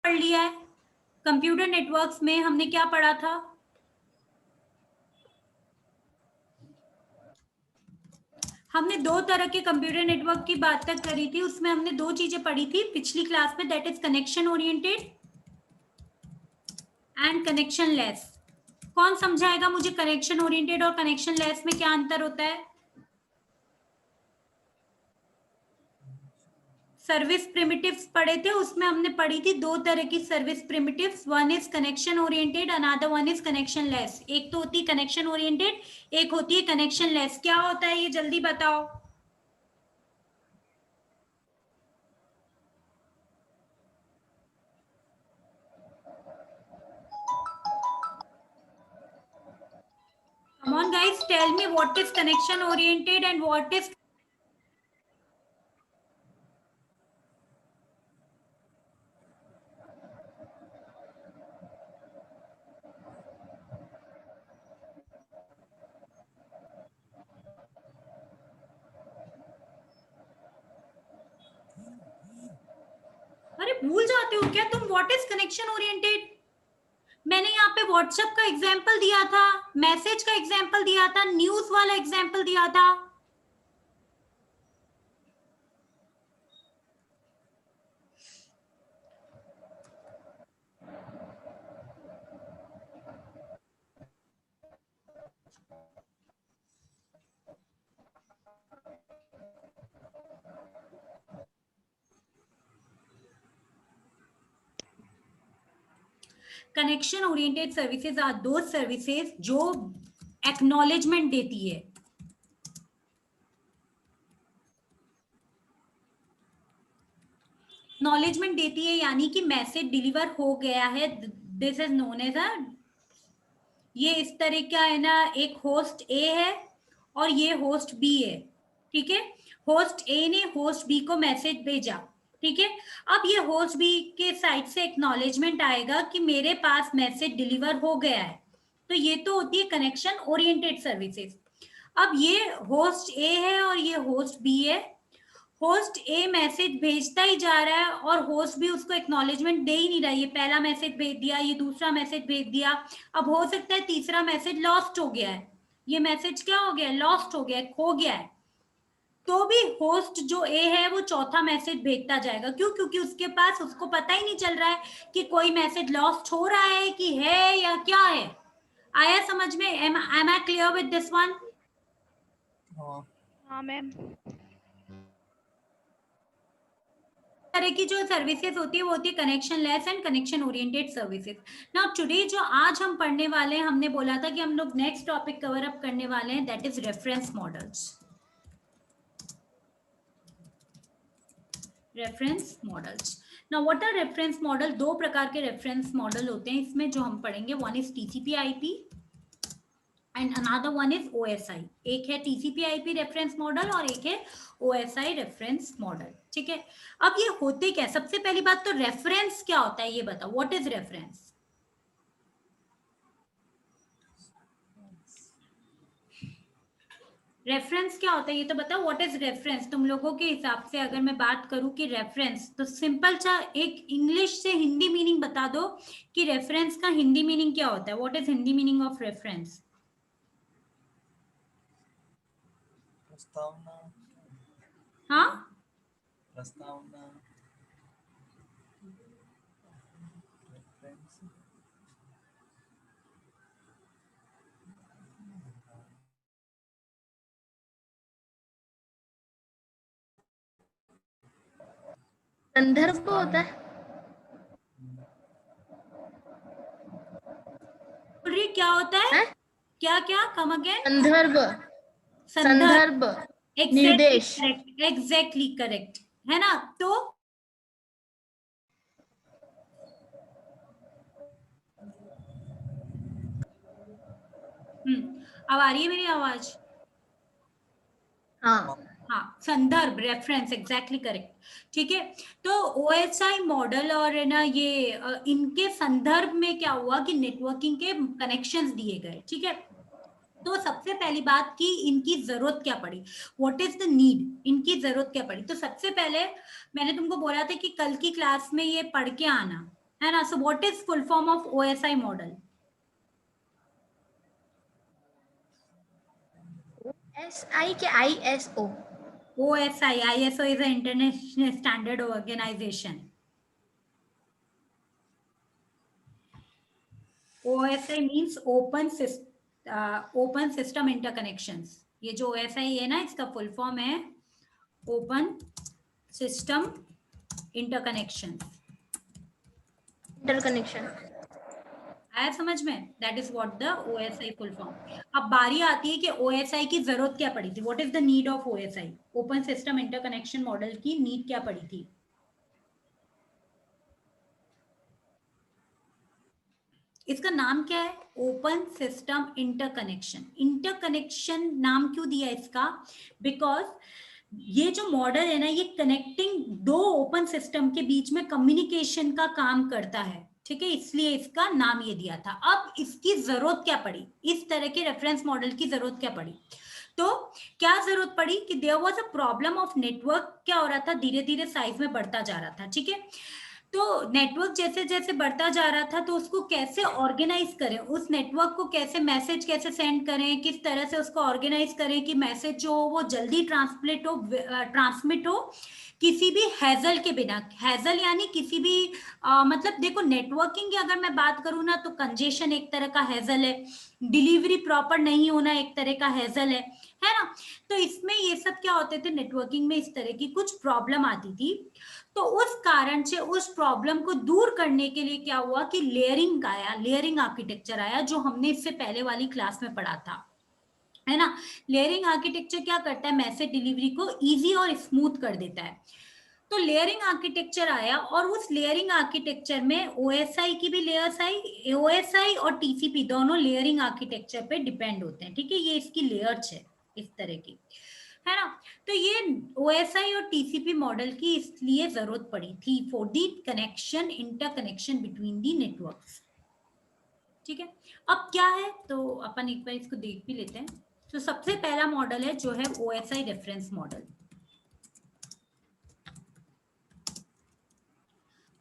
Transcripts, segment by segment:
पढ़ लिया है। कंप्यूटर नेटवर्क्स में हमने क्या पढ़ा था? हमने दो तरह के कंप्यूटर नेटवर्क की बात तक करी थी, उसमें हमने दो चीजें पढ़ी थी पिछली क्लास में, that is connection oriented and connection less. कौन समझाएगा मुझे कनेक्शन ओरिएंटेड और कनेक्शन लेस में क्या अंतर होता है? सर्विस प्रिमिटिव्स पढ़े थे, उसमें हमने पढ़ी थी दो तरह की service primitives, one is connection oriented, another one is connection less. एक तो होती है कनेक्शन ओरिएंटेड, एक होती है कनेक्शन लेस। क्या होता है ये जल्दी बताओ। Come on guys, tell me what is connection oriented and what is अरे भूल जाते हो क्या तुम व्हाट इज कनेक्शन ओरिएंटेड? मैंने यहाँ पे व्हाट्सएप का एग्जाम्पल दिया था, मैसेज का एग्जाम्पल दिया था, न्यूज वाला एग्जाम्पल दिया था। कनेक्शन ओरिएंटेड सर्विसेज आर दो सर्विसेज जो एक्नॉलेजमेंट देती है। एक्नॉलेजमेंट देती है यानी कि मैसेज डिलीवर हो गया है, this is known as a, ये इस तरह का है ना, एक होस्ट ए है और ये होस्ट बी है, ठीक है। होस्ट ए ने होस्ट बी को मैसेज भेजा, ठीक है। अब ये होस्ट बी के साइड से एक्नॉलेजमेंट आएगा कि मेरे पास मैसेज डिलीवर हो गया है, तो ये तो होती है कनेक्शन ओरिएंटेड सर्विसेज। अब ये होस्ट ए है और ये होस्ट बी है, होस्ट ए मैसेज भेजता ही जा रहा है और होस्ट भी उसको एक्नॉलेजमेंट दे ही नहीं रहा है। ये पहला मैसेज भेज दिया, ये दूसरा मैसेज भेज दिया, अब हो सकता है तीसरा मैसेज लॉस्ट हो गया है, ये मैसेज क्या हो गया है, लॉस्ट हो गया है, खो गया है, तो भी होस्ट जो ए है वो चौथा मैसेज भेजता जाएगा। क्यों? क्योंकि उसके पास, उसको पता ही नहीं चल रहा है कि कोई मैसेज लॉस्ट हो रहा है कि है या क्या है। आया समझ में? Am I clear with this one? हाँ मैम। तरह की जो सर्विसेज होती है वो होती है connectionless and connection oriented services. Now today जो आज हम पढ़ने वाले हैं, हमने बोला था कि हम लोग नेक्स्ट टॉपिक कवर अप करने वाले हैं, that is reference models. Reference models. Now what are reference model? दो प्रकार के रेफरेंस मॉडल होते हैं इसमें जो हम पढ़ेंगे, one is TCP IP and another one is OSI. एक है टीसीपी आईपी रेफरेंस मॉडल और एक है ओएसआई रेफरेंस मॉडल, ठीक है। अब ये होते क्या? सबसे पहली बात तो रेफरेंस क्या होता है ये बताओ, व्हाट इज रेफरेंस? रेफरेंस क्या होता है ये तो बताओ, व्हाट इज रेफरेंस? तुम लोगों के हिसाब से अगर मैं बात करूं कि रेफरेंस, तो सिंपल सा एक इंग्लिश से हिंदी मीनिंग बता दो कि रेफरेंस का हिंदी मीनिंग क्या होता है। What is Hindi meaning of reference? प्रस्तावना। हाँ, प्रस्तावना। संदर्भ होता है। बोल रही क्या होता है? क्या क्या? Come again. संदर्भ। संदर्भ। निर्देश। एग्जैक्टली करेक्ट है ना। तो अब आ रही है मेरी आवाज? हाँ हाँ, संदर्भ, रेफरेंस, एग्जैक्टली करेक्ट, ठीक है। तो ओएसआई मॉडल और है ना ये इनके संदर्भ में क्या हुआ कि नेटवर्किंग के कनेक्शंस दिए गए, ठीक है। तो सबसे पहली बात कि इनकी जरूरत क्या पड़ी, व्हाट इज द नीड, इनकी जरूरत क्या पड़ी। तो सबसे पहले मैंने तुमको बोला था कि कल की क्लास में ये पढ़ के आना, है ना. So what is full form of OSI model? OSI के ISO. OSI, ISO is an international standard organization. OSI means open system interconnections. ये जो OSI है ना, इसका फुल फॉर्म है ओपन सिस्टम इंटरकनेक्शन. आया समझ में? That is what the OSI full form. अब बारी आती है कि OSI की जरूरत क्या पड़ी थी. What is the need of OSI? Open system interconnection model की नीड क्या पड़ी थी? इसका नाम क्या है? Open system interconnection. इंटरकनेक्शन नाम क्यों दिया इसका? बिकॉज ये जो मॉडल है ना, ये कनेक्टिंग दो ओपन सिस्टम के बीच में कम्युनिकेशन का काम करता है. ठीक है, इसलिए इसका नाम ये दिया था. अब इसकी जरूरत क्या पड़ी? इस तरह के रेफरेंस मॉडल की जरूरत क्या पड़ी? तो क्या जरूरत पड़ी कि there was a problem of network. क्या हो रहा था? धीरे धीरे साइज में बढ़ता जा रहा था. ठीक है, तो नेटवर्क जैसे जैसे बढ़ता जा रहा था, तो उसको कैसे ऑर्गेनाइज करें, उस नेटवर्क को कैसे मैसेज कैसे सेंड करें, किस तरह से उसको ऑर्गेनाइज करें कि मैसेज जो वो जल्दी ट्रांसमिट हो किसी भी हैजल के बिना. हैजल यानी किसी भी मतलब देखो, नेटवर्किंग की अगर मैं बात करूं ना, तो कंजेशन एक तरह का हैजल है, डिलीवरी प्रॉपर नहीं होना एक तरह का हैजल है ना. तो इसमें ये सब क्या होते थे, नेटवर्किंग में इस तरह की कुछ प्रॉब्लम आती थी. तो उस कारण से उस प्रॉब्लम को दूर करने के लिए क्या हुआ कि लेयरिंग आया, लेयरिंग आर्किटेक्चर आया, जो हमने इससे पहले वाली क्लास में पढ़ा था, है ना. लेयरिंग आर्किटेक्चर क्या करता है? मैसेज डिलीवरी को इजी और स्मूथ कर देता है. तो लेयरिंग आर्किटेक्चर आया, और उस लेयरिंग आर्किटेक्चर में OSI की भी लेयर्स आई. OSI और TCP दोनों लेयरिंग आर्किटेक्चर पे डिपेंड होते हैं. ठीक है, ये इसकी लेयर्स है इस तरह की, है ना. तो ये OSI और TCP मॉडल की इसलिए जरूरत पड़ी थी for the connection, interconnection between the networks. ठीक है, अब क्या है तो अपन एक बार इसको देख भी लेते हैं. तो सबसे पहला मॉडल है जो है OSI reference model.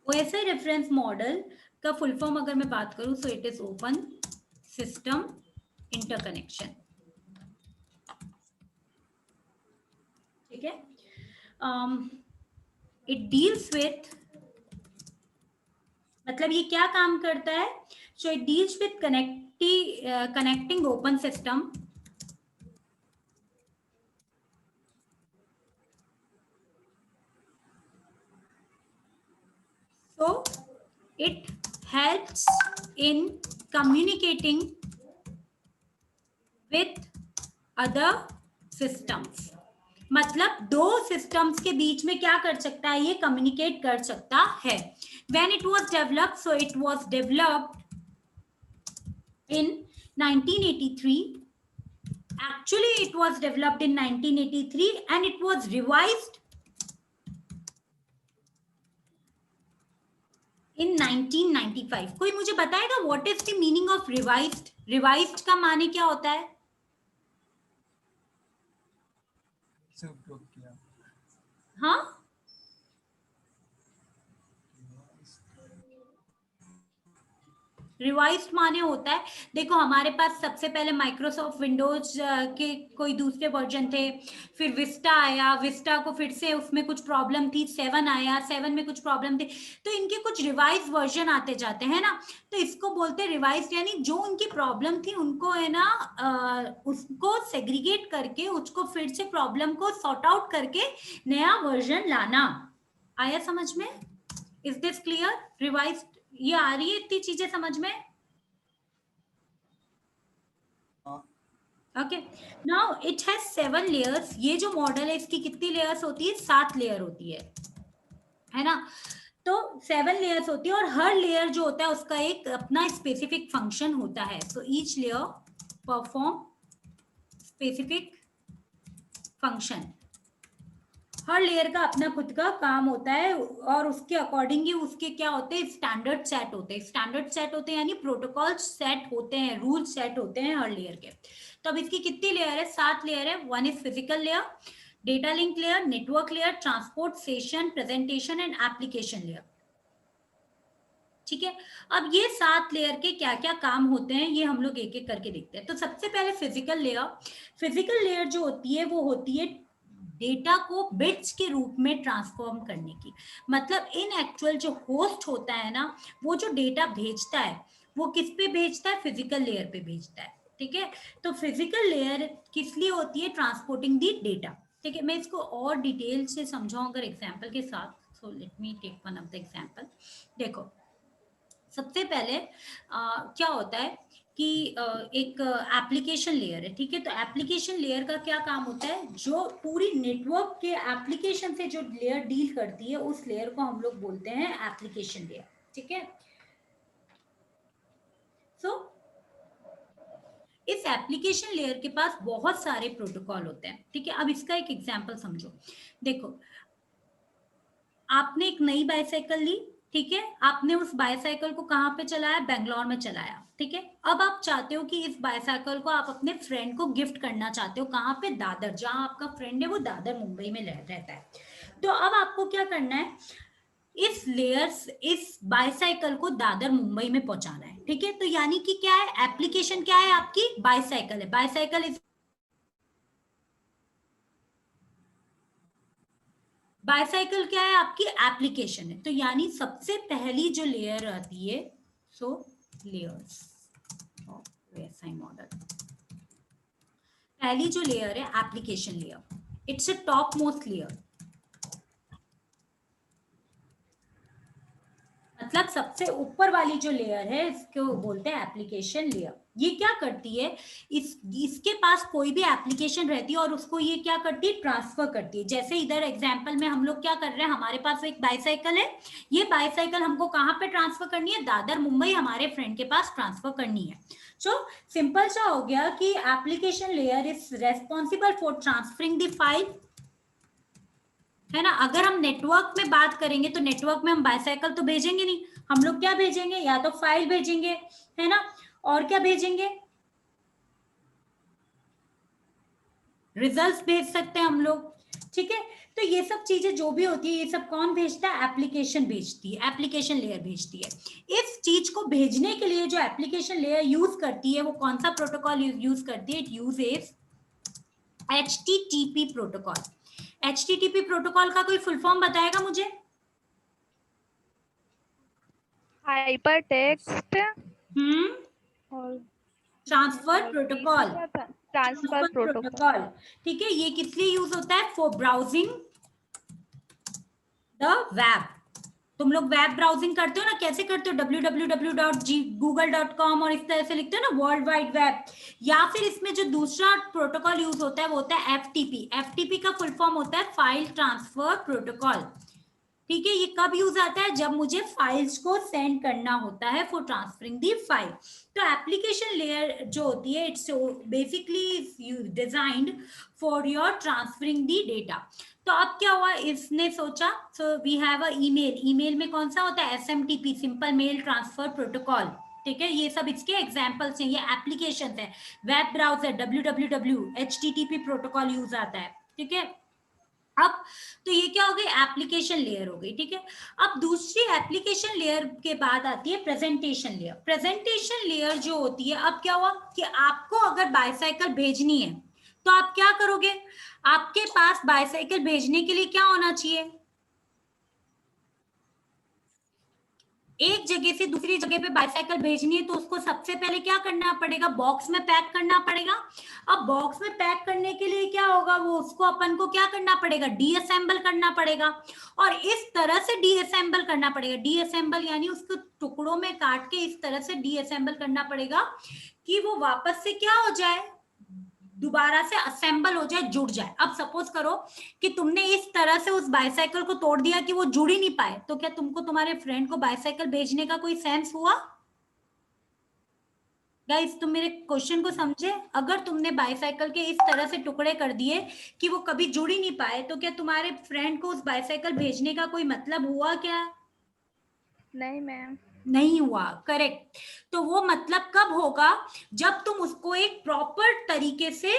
OSI reference model का फुल फॉर्म अगर मैं बात करूं, so it is open system interconnection. ठीक है, इट डील्स विथ, मतलब ये क्या काम करता है? So it deals with connecting open system so it helps in communicating with other systems. मतलब दो सिस्टम्स के बीच में क्या कर सकता है? ये कम्युनिकेट कर सकता है. When it was developed, so it was developed in 1983. Actually, it was developed in 1983 and it was revised in 1995. कोई मुझे बताएगा what is the meaning of revised? Revised का माने क्या होता है? हाँ, रिवाइज्ड माने होता है, देखो हमारे पास सबसे पहले माइक्रोसॉफ्ट विंडोज के कोई दूसरे वर्जन थे, फिर विस्टा आया, विस्टा को फिर से उसमें कुछ प्रॉब्लम थी, 7 आया, 7 में कुछ प्रॉब्लम थी, तो इनके कुछ रिवाइज वर्जन आते जाते हैं ना. तो इसको बोलते हैं रिवाइज्ड, यानी जो उनकी प्रॉब्लम थी उनको है ना उसको सेग्रीगेट करके, उसको फिर से प्रॉब्लम को सॉर्ट आउट करके नया वर्जन लाना. आया समझ में? Is this clear? रिवाइज्ड, ये आ रही है इतनी चीजें समझ में? Okay, now it has 7 layers. ये जो मॉडल है इसकी कितनी लेयर्स होती है? 7 लेयर होती है ना. तो 7 लेयर्स होती है, और हर लेयर जो होता है उसका एक अपना स्पेसिफिक फंक्शन होता है. So each layer perform specific function. हर लेयर का अपना खुद का काम होता है, और उसके अकॉर्डिंग ही उसके क्या होते हैं? स्टैंडर्ड सेट होते हैं. स्टैंडर्ड सेट होते हैं यानी प्रोटोकॉल सेट होते हैं, रूल सेट होते हैं हर लेयर के. तो अब इसकी कितनी लेयर है? 7 लेयर है. 1 is physical layer, data link layer, network layer, transport, session, presentation and application layer. ठीक है, अब ये 7 लेयर के क्या क्या काम होते हैं ये हम लोग एक एक करके देखते हैं। तो सबसे पहले फिजिकल लेयर जो होती है वो होती है डेटा को बिट्स के रूप में ट्रांसफॉर्म करने की। मतलब इन एक्चुअल जो होस्ट होता है ना, वो जो डेटा भेजता है वो किस पे भेजता है, फिजिकल लेयर पे भेजता है। ठीक है, तो फिजिकल लेयर किस लिए होती है, ट्रांसपोर्टिंग दी डेटा। ठीक है, मैं इसको और डिटेल से समझाऊं अगर एग्जांपल के साथ। So let me take one of the example. देखो सबसे पहले क्या होता है कि एक एप्लीकेशन लेयर है। ठीक है, तो एप्लीकेशन लेयर का क्या काम होता है, जो पूरी नेटवर्क के एप्लीकेशन से जो लेयर डील करती है उस लेयर को हम लोग बोलते हैं एप्लीकेशन लेयर। ठीक है, सो इस एप्लीकेशन लेयर के पास बहुत सारे प्रोटोकॉल होते हैं। ठीक है, अब इसका एक एग्जांपल समझो। देखो आपने एक नई बाइसाइकिल ली, ठीक है, आपने उस बाइसाइकिल को कहाँ पे चलाया, बेंगलोर में चलाया। ठीक है, अब आप चाहते हो कि इस बाइसाइकिल को आप अपने फ्रेंड को गिफ्ट करना चाहते हो, कहाँ पे, दादर, जहां आपका फ्रेंड है वो दादर मुंबई में रहता है। तो अब आपको क्या करना है, इस बाइसाइकिल को दादर मुंबई में पहुंचाना है। ठीक है, तो यानी कि क्या है, एप्लीकेशन क्या है आपकी, बाइसाइकिल है। बाइसाइकिल इज बाइसाइकिल क्या है आपकी, एप्लीकेशन है। तो यानी सबसे पहली जो लेयर आती है, सो लेयर्स ऑफ एएसआई मॉडल, पहली जो लेयर है application layer, it's a top most layer. मतलब सबसे ऊपर वाली जो लेयर है इसको बोलते हैं एप्लीकेशन लेयर। ये क्या करती है, इसके पास कोई भी एप्लीकेशन रहती है और उसको ये क्या करती है, ट्रांसफर करती है। जैसे इधर एग्जांपल में हम लोग क्या कर रहे हैं, हमारे पास एक बाइसाइकिल है, ये बाइसाइकिल हमको कहाँ पे ट्रांसफर करनी है, दादर मुंबई हमारे फ्रेंड के पास ट्रांसफर करनी है। सो सिंपल सा हो गया कि application layer is responsible for transferring the file, है ना। अगर हम नेटवर्क में बात करेंगे तो नेटवर्क में हम बाइसाइकिल तो भेजेंगे नहीं, हम लोग क्या भेजेंगे, या तो फाइल भेजेंगे, है ना, और क्या भेजेंगे, रिजल्ट्स भेज सकते हैं हम लोग। ठीक है, तो ये सब चीजें जो भी होती है ये सब कौन भेजता है, एप्लीकेशन भेजती है, एप्लीकेशन लेयर भेजती है। इस चीज को भेजने के लिए जो एप्लीकेशन लेयर यूज करती है वो कौन सा प्रोटोकॉल यूज करती है, it uses HTTP protocol. HTTP protocol का कोई फुल फॉर्म बताएगा मुझे, हाइपर टेक्स्ट और ट्रांसफर प्रोटोकॉल, तीसरा था ट्रांसफर प्रोटोकॉल। ठीक है, ये किस लिए यूज होता है, फॉर ब्राउजिंग द वेब। तुम लोग वेब ब्राउजिंग करते हो ना, कैसे करते हो, www.google.com और इस तरह से लिखते हो ना, वर्ल्ड वाइड वेब। या फिर इसमें जो दूसरा प्रोटोकॉल यूज होता है वो होता है FTP। FTP का फुल फॉर्म होता है फाइल ट्रांसफर प्रोटोकॉल। ठीक है, ये कब यूज आता है, जब मुझे फाइल्स को सेंड करना होता है फॉर ट्रांसफरिंग दी फाइल। तो एप्लीकेशन लेयर जो होती है it's basically designed for your transferring the data. तो अब क्या हुआ, इसने सोचा, so we have a email. Email में कौन सा होता है, SMTP, simple mail transfer protocol. ठीक है, ये सब इसके एग्जांपल्स हैं, ये एप्लीकेशन है। Web browser www, HTTP protocol use आता है। ठीक है, अब तो ये क्या हो गई, एप्लीकेशन लेयर हो गई। ठीक है, अब दूसरी एप्लीकेशन लेयर के बाद आती है प्रेजेंटेशन लेयर। प्रेजेंटेशन लेयर जो होती है, अब क्या हुआ कि आपको अगर बाइसाइकिल भेजनी है तो आप क्या करोगे, आपके पास बाइसाइकिल भेजने के लिए क्या होना चाहिए, एक जगह से दूसरी जगह पे बाइसाइकिल भेजनी है तो उसको सबसे पहले क्या करना पड़ेगा, बॉक्स में पैक करना पड़ेगा। अब बॉक्स में पैक करने के लिए क्या होगा, वो उसको अपन को क्या करना पड़ेगा, डीअसेंबल करना पड़ेगा। और इस तरह से डीअसेंबल करना पड़ेगा, डीअसेंबल यानी उसको टुकड़ों में काट के इस तरह से डीअसेंबल करना पड़ेगा कि वो वापस से क्या हो जाए, दोबारा से असेंबल हो जाए, जुड़ जाए। अब सपोज करो कि तुमने इस तरह से उस बाइसाइकिल को तोड़ दिया कि वो जुड़ ही नहीं पाए, तो क्या तुमको तुम्हारे फ्रेंड को बाइसाइकिल भेजने का कोई सेंस हुआ, गाइस तुम मेरे क्वेश्चन को समझे। अगर तुमने बाइसाइकिल के इस तरह से टुकड़े कर दिए कि वो कभी जुड़ ही नहीं पाए, तो क्या तुम्हारे फ्रेंड को उस बाइसाइकिल भेजने का कोई मतलब हुआ क्या, नहीं मैम। नहीं हुआ, करेक्ट। तो वो मतलब कब होगा, जब तुम उसको एक प्रॉपर तरीके से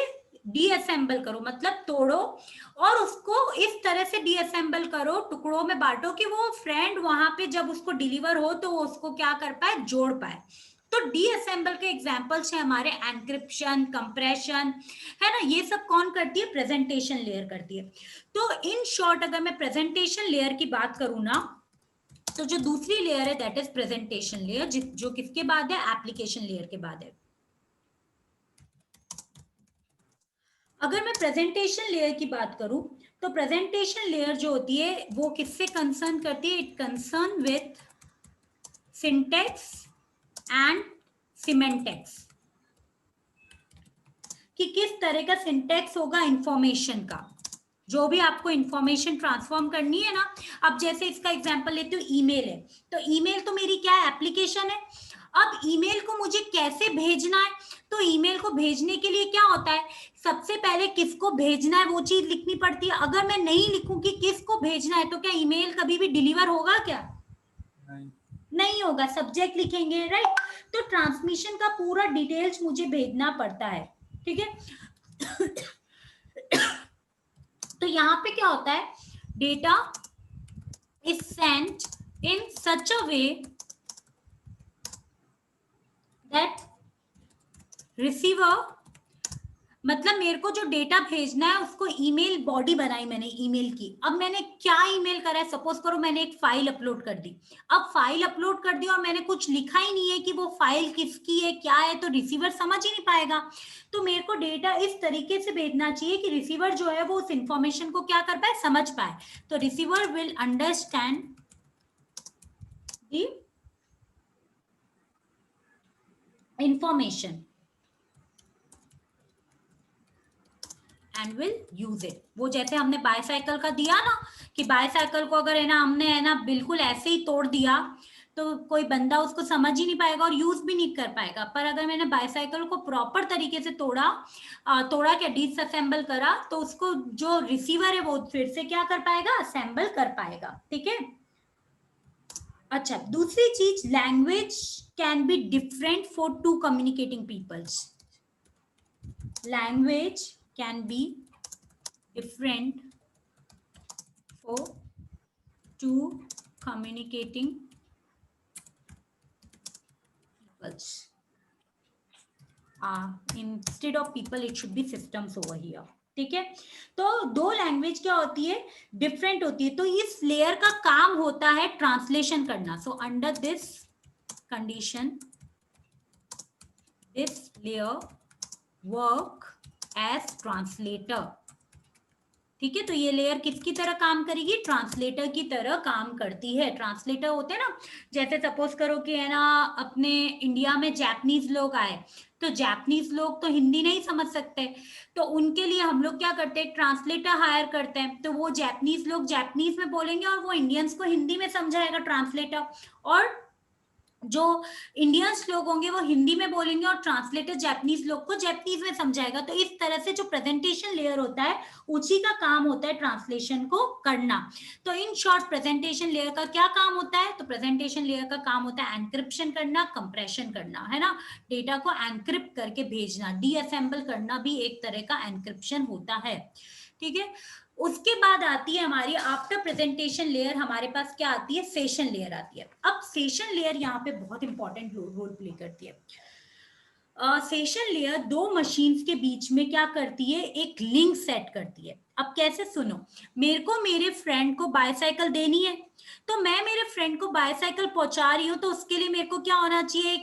डीअसेंबल करो मतलब तोड़ो और उसको इस तरह से डीअसेंबल करो, टुकड़ों में बांटो कि वो फ्रेंड वहां पे जब उसको डिलीवर हो तो वो उसको क्या कर पाए, जोड़ पाए। तो डीअसेंबल के एग्जांपल्स है हमारे एनक्रिप्शन, कंप्रेशन, है ना, ये सब कौन करती है, प्रेजेंटेशन लेयर करती है। तो इन शॉर्ट अगर मैं प्रेजेंटेशन लेयर की बात करूं ना, तो जो दूसरी लेयर है दैट इज प्रेजेंटेशन लेयर, जो किसके बाद है, एप्लीकेशन लेयर के बाद है। अगर मैं प्रेजेंटेशन लेयर की बात करूं तो प्रेजेंटेशन लेयर जो होती है वो किससे कंसर्न करती है, it concern with syntax and semantics, कि किस तरह का सिंटेक्स होगा इंफॉर्मेशन का, जो भी आपको इंफॉर्मेशन ट्रांसफॉर्म करनी है ना। अब जैसे इसका एग्जांपल लेते हो, ईमेल है, तो ईमेल तो मेरी क्या एप्लीकेशन है। अब ईमेल को मुझे कैसे भेजना है, तो ईमेल को भेजने के लिए क्या होता है, सबसे पहले किसको भेजना है वो चीज लिखनी पड़ती है। अगर मैं नहीं लिखूं कि किसको भेजना है तो क्या ईमेल कभी भी डिलीवर होगा क्या, नहीं होगा, सब्जेक्ट लिखेंगे, राइट। तो ट्रांसमिशन का पूरा डिटेल्स मुझे भेजना पड़ता है, ठीक है। तो यहाँ पे क्या होता है, data is sent in such a way that receiver, मतलब मेरे को जो डेटा भेजना है उसको ईमेल बॉडी बनाई मैंने ईमेल की। अब मैंने क्या ईमेल करा है, सपोज करो मैंने एक फाइल अपलोड कर दी। अब फाइल अपलोड कर दी और मैंने कुछ लिखा ही नहीं है कि वो फाइल किसकी है क्या है, तो रिसीवर समझ ही नहीं पाएगा। तो मेरे को डेटा इस तरीके से भेजना चाहिए कि रिसीवर जो है वो उस इंफॉर्मेशन को क्या कर पाए, समझ पाए। तो receiver will understand the information and will use it. वो जैसे हमने बाईसाइकिल का दिया ना, कि बाईसाइकिल को अगर है ना हमने है ना बिल्कुल ऐसे ही तोड़ दिया तो कोई बंदा उसको समझ ही नहीं पाएगा और यूज भी नहीं कर पाएगा। पर अगर मैंने बाईसाइकिल को प्रॉपर तरीके से तोड़ा क्या, डिसअसेंबल करा, तो उसको जो रिसीवर है वो फिर से क्या कर पाएगा, असेंबल कर पाएगा, ठीक है। अच्छा, दूसरी चीज, language can be different for to communicating peoples. Language can be different for two communicating peoples. Instead of people, it should be systems over here. ठीक है, तो दो लैंग्वेज क्या होती है, डिफरेंट होती है। तो इस लेयर का काम होता है ट्रांसलेशन करना। So under this condition this layer work as translator, ठीक है। तो ये लेयर किसकी तरह काम करेगी, ट्रांसलेटर की तरह काम करती है। ट्रांसलेटर होते हैं ना, जैसे सपोज करो कि है ना अपने इंडिया में जापानीज लोग आए, तो जापानीज लोग तो हिंदी नहीं समझ सकते, तो उनके लिए हम लोग क्या करते हैं, ट्रांसलेटर हायर करते हैं। तो वो जापानीज लोग जापानीज में बोलेंगे और वो इंडियंस को हिंदी में समझाएगा ट्रांसलेटर, और जो इंडियंस लोग होंगे वो हिंदी में बोलेंगे और ट्रांसलेटर जापानीज लोग को जापानीज में समझाएगा। तो इस तरह से जो प्रेजेंटेशन लेयर होता है उसी का काम होता है ट्रांसलेशन को करना। तो इन शॉर्ट प्रेजेंटेशन लेयर का क्या काम होता है, तो प्रेजेंटेशन लेयर का काम होता है एनक्रिप्शन करना, कंप्रेशन करना, है ना, डेटा को एनक्रिप्ट करके भेजना। डीअसेंबल करना भी एक तरह का एनक्रिप्शन होता है, ठीक है। उसके बाद आती है हमारी आफ्टर प्रेजेंटेशन लेयर, हमारे पास क्या आती है, सेशन लेयर आती है। अब सेशन लेयर यहाँ पे बहुत इंपॉर्टेंट रोल प्ले करती है। सेशन लेयर दो मशीन्स के बीच में क्या करती है, एक लिंक सेट करती है। अब कैसे, सुनो, मेरे को मेरे फ्रेंड को बाईसाइकिल देनी है, तो मैं मेरे फ्रेंड को बाईसाइकिल पहुंचा रही हूँ, तो उसके लिए मेरे को क्या होना चाहिए,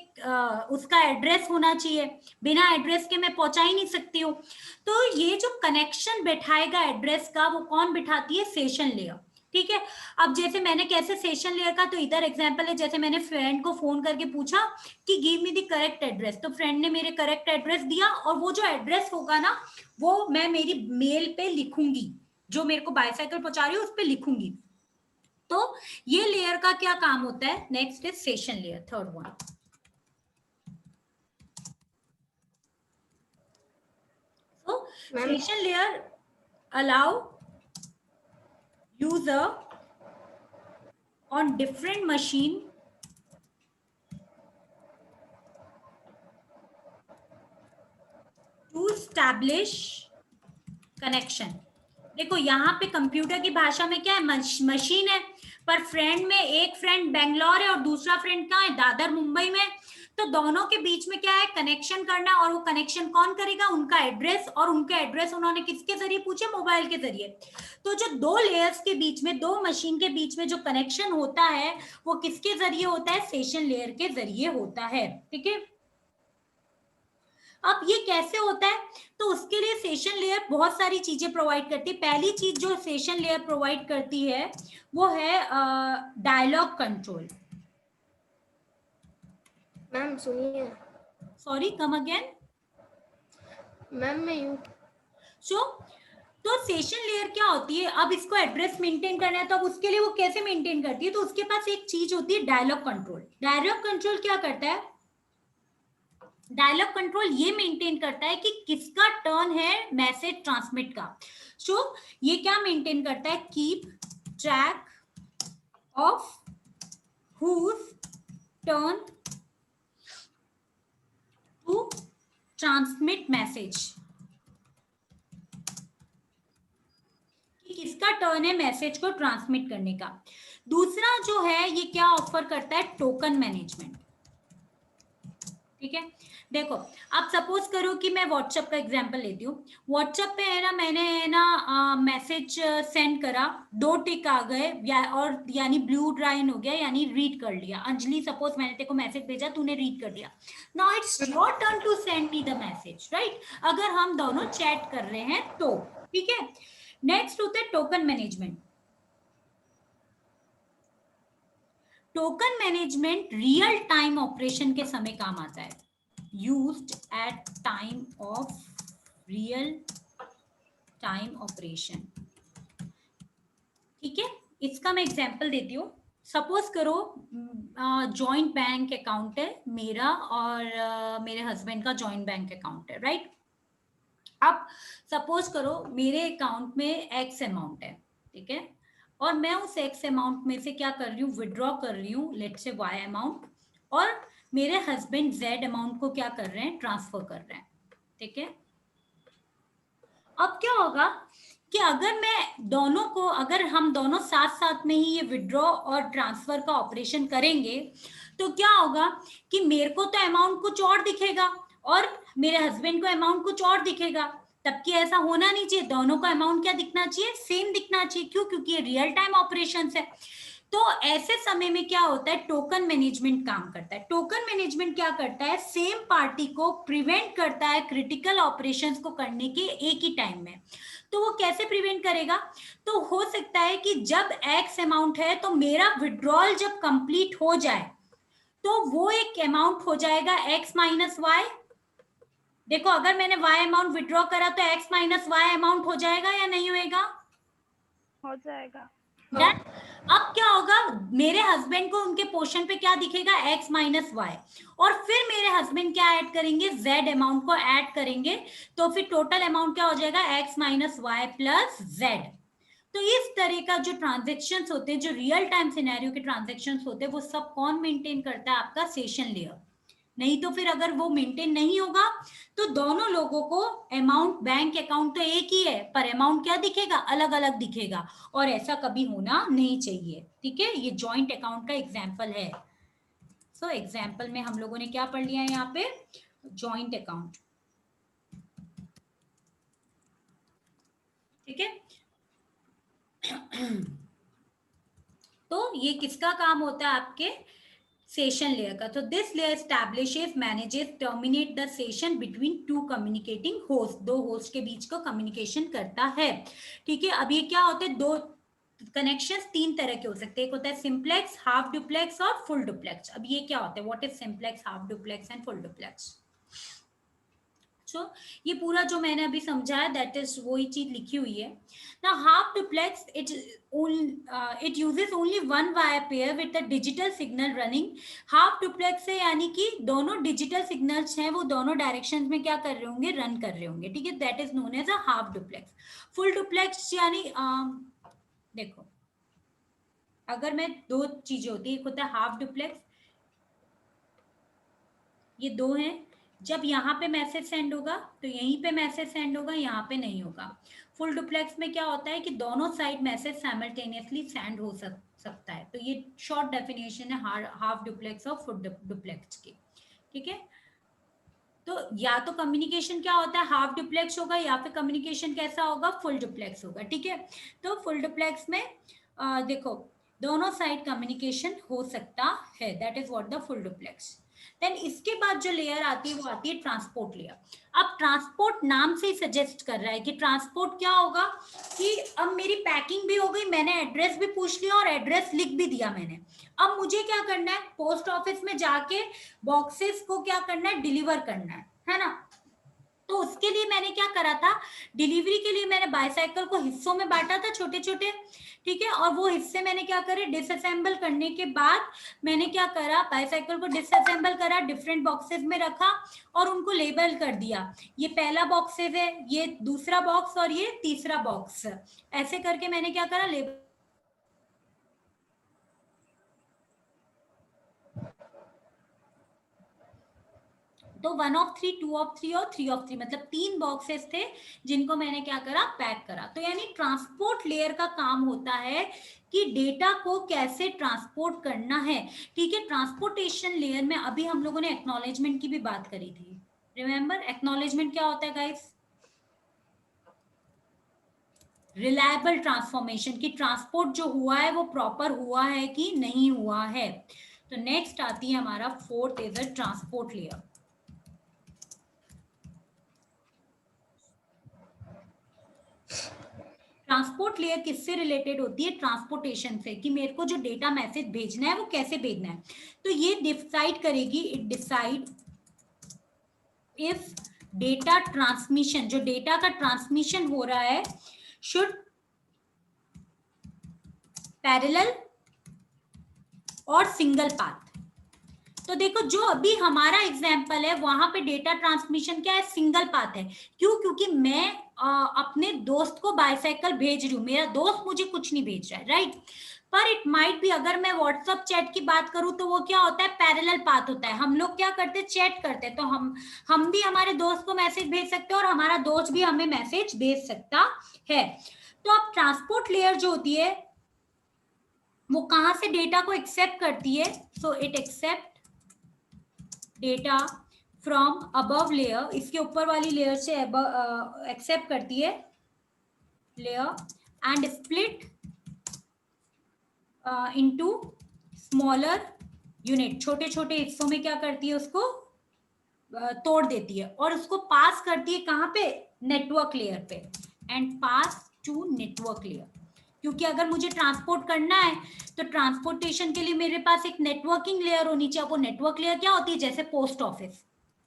उसका एड्रेस होना चाहिए। बिना एड्रेस के मैं पहुंचा ही नहीं सकती हूँ। तो ये जो कनेक्शन बैठाएगा एड्रेस का, वो कौन बिठाती है, सेशन लेयर, ठीक है। अब जैसे मैंने कैसे सेशन लेयर का, तो इधर एग्जांपल है, जैसे मैंने फ्रेंड को फोन करके पूछा कि give me the correct address, तो फ्रेंड ने मेरे करेक्ट एड्रेस दिया, और वो जो एड्रेस होगा ना वो मैं मेरी मेल पे लिखूंगी, जो मेरे को बाईसाइकिल पहुंचा रही हूँ उस पे लिखूंगी। तो ये लेयर का क्या काम होता है, next is session layer, third one. So session layer allow user on different machine to establish connection. देखो यहाँ पे कंप्यूटर की भाषा में क्या है, मशीन है, पर फ्रेंड में एक फ्रेंड बेंगलोर है और दूसरा फ्रेंड कहाँ है, दादर मुंबई में। तो दोनों के बीच में क्या है, कनेक्शन करना, और वो कनेक्शन कौन करेगा, उनका एड्रेस, और उनका एड्रेस उन्होंने किसके जरिए पूछे, मोबाइल के जरिए। तो जो दो लेयर्स के बीच में, दो मशीन के बीच में जो कनेक्शन होता है वो किसके जरिए होता है, सेशन लेयर के जरिए होता है। ठीक है, अब ये कैसे होता है, तो उसके लिए सेशन लेयर बहुत सारी चीजें प्रोवाइड करती है। पहली चीज जो सेशन लेयर प्रोवाइड करती है वो है डायलॉग कंट्रोल। मैम सुनिए। Sorry, come again. मैम मैं यूं तो सेशन लेयर क्या होती है, अब इसको एड्रेस मेंटेन करना है तो अब उसके लिए वो कैसे मेंटेन करती है, तो उसके पास एक चीज होती है डायलॉग कंट्रोल। डायलॉग कंट्रोल क्या करता है, डायलॉग कंट्रोल ये मेंटेन करता है कि किसका टर्न है मैसेज ट्रांसमिट का। सो ये क्या मेंटेन करता है, keep track of whose turn to transmit message, कि किसका टर्न है मैसेज को ट्रांसमिट करने का। दूसरा जो है ये क्या ऑफर करता है, टोकन मैनेजमेंट। ठीक है, देखो आप सपोज करो कि मैं व्हाट्सएप का एग्जांपल लेती हूँ। व्हाट्सएप पे है ना, मैंने है ना मैसेज सेंड करा, 2 टिक आ गए और यानी ब्लू लाइन हो गया, यानी रीड कर लिया। अंजलि सपोज मैंने तेरे को मैसेज भेजा, तूने रीड कर लिया। Now it's your turn to send me the message, right, अगर हम दोनों चैट कर रहे हैं तो। ठीक है, नेक्स्ट होता है token management. Token management real time operation के समय काम आता है, used at time of real time operation. ठीक है, इसका मैं एग्जांपल देती हूँ। सपोज करो जॉइंट बैंक अकाउंट है मेरा और मेरे हस्बैंड का जॉइंट बैंक अकाउंट है, राइट। अब सपोज करो मेरे अकाउंट में एक्स अमाउंट है, ठीक है, और मैं उस एक्स अमाउंट में से क्या कर रही हूँ, विड्रॉ कर रही हूँ, लेट्स से वाई अमाउंट, और मेरे हस्बैंड जेड अमाउंट को क्या कर रहे हैं, ट्रांसफर कर रहे हैं। ठीक है, अब क्या होगा कि अगर मैं दोनों को, अगर हम दोनों साथ साथ में ही ये विड्रॉ और ट्रांसफर का ऑपरेशन करेंगे तो क्या होगा कि मेरे को तो अमाउंट कुछ और दिखेगा और मेरे हस्बैंड को अमाउंट कुछ और दिखेगा। तबकि ऐसा होना नहीं चाहिए, दोनों का अमाउंट क्या दिखना चाहिए, सेम दिखना चाहिए। क्यों, क्योंकि ये रियल टाइम ऑपरेशन है। तो ऐसे समय में क्या होता है, टोकन मैनेजमेंट काम करता है। टोकन मैनेजमेंट क्या करता है, सेम पार्टी को प्रिवेंट करता है क्रिटिकल ऑपरेशंस को करने के एक ही टाइम में। तो वो कैसे प्रिवेंट करेगा, तो हो सकता है कि जब एक्स अमाउंट है तो मेरा विड्रॉल जब कंप्लीट हो जाए तो वो एक अमाउंट हो जाएगा एक्स माइनस वाई। देखो अगर मैंने वाई अमाउंट विड्रॉ करा तो एक्स माइनस वाई अमाउंट हो जाएगा या नहीं होएगा, हो जाएगा। डन। अब क्या होगा, मेरे हस्बैंड को उनके पोर्शन पे क्या दिखेगा, एक्स माइनस वाई, और फिर मेरे हस्बैंड क्या ऐड करेंगे, जेड अमाउंट को ऐड करेंगे, तो फिर टोटल अमाउंट क्या हो जाएगा, X minus Y plus Z. तो इस तरह का जो ट्रांजेक्शन्स होते हैं, जो रियल टाइम सिनेरियो के ट्रांजेक्शन्स होते हैं, वो सब कौन मेंटेन करता है, आपका सेशन लेयर। नहीं तो फिर अगर वो मेंटेन नहीं होगा तो दोनों लोगों को अमाउंट, बैंक अकाउंट तो एक ही है पर अमाउंट क्या दिखेगा, अलग अलग दिखेगा, और ऐसा कभी होना नहीं चाहिए। ठीक है, ये जॉइंट अकाउंट का एग्जाम्पल है। सो एग्जाम्पल में हम लोगों ने क्या पढ़ लिया है यहाँ पे, जॉइंट अकाउंट। ठीक है, तो ये किसका काम होता है, आपके सेशन लेयर का। तो this layer establishes, manages, terminate the session between two communicating host, दो होस्ट के बीच को कम्युनिकेशन करता है। ठीक है, अब ये क्या होता है, दो कनेक्शंस 3 तरह के हो सकते हैं, एक होता है सिंप्लेक्स, हाफ डुप्लेक्स और फुल डुप्लेक्स। अब ये क्या होता है, what is simplex, half duplex and full duplex. So ये पूरा जो मैंने अभी समझाया दैट इज वही चीज लिखी हुई है ना। Half duplex it uses only one wire pair with a digital signal running। Half duplex है यानी कि दोनों डिजिटल सिग्नल्स हैं वो दोनों डायरेक्शंस में क्या कर रहे होंगे, रन कर रहे होंगे। ठीक है, that is known as a half duplex. Full duplex यानी देखो अगर मैं, दो चीजें होती है, एक होता है हाफ डुप्लेक्स, ये दो हैं, जब यहाँ पे मैसेज सेंड होगा तो यहीं पे मैसेज सेंड होगा, यहाँ पे नहीं होगा। फुल डुप्लेक्स में क्या होता है कि दोनों साइड मैसेज साइमल्टेनियसली सेंड हो सकता है। तो ये शॉर्ट डेफिनेशन है हाफ डुप्लेक्स और फुल डुप्लेक्स की, ठीक है। तो या तो कम्युनिकेशन क्या होता है, हाफ डुप्लेक्स होगा, या फिर कम्युनिकेशन कैसा होगा, फुल डुप्लेक्स होगा, ठीक है। तो फुल डुप्लेक्स में देखो दोनों साइड कम्युनिकेशन हो सकता है, that is what the full duplex. Then इसके बाद जो लेयर आती है वो आती है ट्रांसपोर्ट लेयर। अब ट्रांसपोर्ट नाम से ही सजेस्ट कर रहा है कि ट्रांसपोर्ट क्या होगा कि अब मेरी पैकिंग भी हो गई, मैंने एड्रेस भी पूछ लिया और एड्रेस लिख भी दिया मैंने। अब मुझे क्या करना है, पोस्ट ऑफिस में जाके बॉक्सेस को क्या करना है, डिलीवर करना है ना। तो उसके लिए मैंने क्या करा था, डिलीवरी के लिए मैंने बाइसाइकिल को हिस्सों में बांटा था, छोटे छोटे, ठीक है। और वो हिस्से मैंने क्या करे, डिसअसेंबल करने के बाद मैंने क्या करा, बाइसाइकिल को डिसअसेंबल करा, डिफरेंट बॉक्सेस में रखा और उनको लेबल कर दिया। ये पहला बॉक्सेस है, ये दूसरा बॉक्स और ये तीसरा बॉक्स, ऐसे करके मैंने क्या करा, लेबल। तो 1 ऑफ 3, 2 ऑफ 3 और 3 ऑफ 3, मतलब 3 बॉक्सेस थे जिनको मैंने क्या करा, पैक करा। तो यानी ट्रांसपोर्ट लेयर का काम होता है कि डेटा को कैसे ट्रांसपोर्ट करना है, ठीक है। ट्रांसपोर्टेशन लेयर में अभी हम लोगों ने एक्नॉलेजमेंट की भी बात करी थी, रिमेंबर एक्नॉलेजमेंट क्या होता है गाइस, रिलायबल ट्रांसफॉर्मेशन, की ट्रांसपोर्ट जो हुआ है वो प्रॉपर हुआ है कि नहीं हुआ है। तो नेक्स्ट आती है हमारा fourth is a transport layer. Transport layer किससे रिलेटेड होती है, ट्रांसपोर्टेशन से, कि मेरे को जो डेटा मैसेज भेजना है वो कैसे भेजना है। तो ये डिसाइड करेगी, it decide if data transmission, जो डेटा का ट्रांसमिशन हो रहा है, शुड पैरेलल और सिंगल पाथ। तो देखो जो अभी हमारा एग्जाम्पल है वहां पे डेटा ट्रांसमिशन क्या है, सिंगल पाथ है। क्यों, क्योंकि मैं अपने दोस्त को बाइसाइकिल भेज रही हूँ, मेरा दोस्त मुझे कुछ नहीं भेज रहा है, राइट। पर इट माइट भी, अगर मैं व्हाट्सएप चैट की बात करूं तो वो क्या होता है, पैरेलल पाथ होता है। हम लोग क्या करते हैं, चैट करते हैं, तो हम भी हमारे दोस्त को मैसेज भेज सकते हैं और हमारा दोस्त भी हमें मैसेज भेज सकता है। तो अब ट्रांसपोर्ट लेयर जो होती है वो कहां से डेटा को एक्सेप्ट करती है, so it accept data from above layer, इसके ऊपर वाली लेयर से एक्सेप्ट करती है layer and split into smaller unit, छोटे छोटे हिस्सों में क्या करती है, उसको तोड़ देती है और उसको पास करती है कहां पे, नेटवर्क लेयर पे, and pass to network layer. क्योंकि अगर मुझे ट्रांसपोर्ट करना है तो ट्रांसपोर्टेशन के लिए मेरे पास एक नेटवर्किंग लेयर होनी चाहिए। वो नेटवर्क लेयर क्या होती है, जैसे पोस्ट ऑफिस,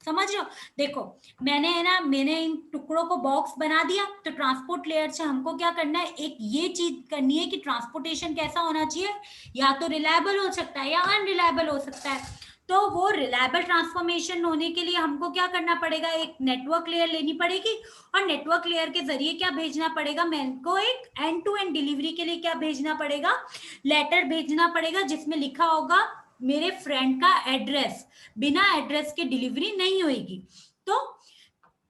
समझ रहे हो। देखो मैंने इन टुकड़ों को बॉक्स बना दिया, तो ट्रांसपोर्ट लेयर से हमको क्या करना है, एक ये चीज करनी है कि ट्रांसपोर्टेशन कैसा होना चाहिए, या तो रिलायबल हो सकता है या अनरिलायबल हो सकता है। तो वो रिलायबल ट्रांसफॉर्मेशन होने के लिए हमको क्या करना पड़ेगा, एक नेटवर्क लेयर लेनी पड़ेगी और नेटवर्क लेयर के जरिए क्या भेजना पड़ेगा, मैं को एक एंड टू एंड डिलीवरी के लिए क्या भेजना पड़ेगा, लेटर भेजना पड़ेगा जिसमें लिखा होगा मेरे फ्रेंड का एड्रेस, बिना एड्रेस के डिलीवरी नहीं होगी। तो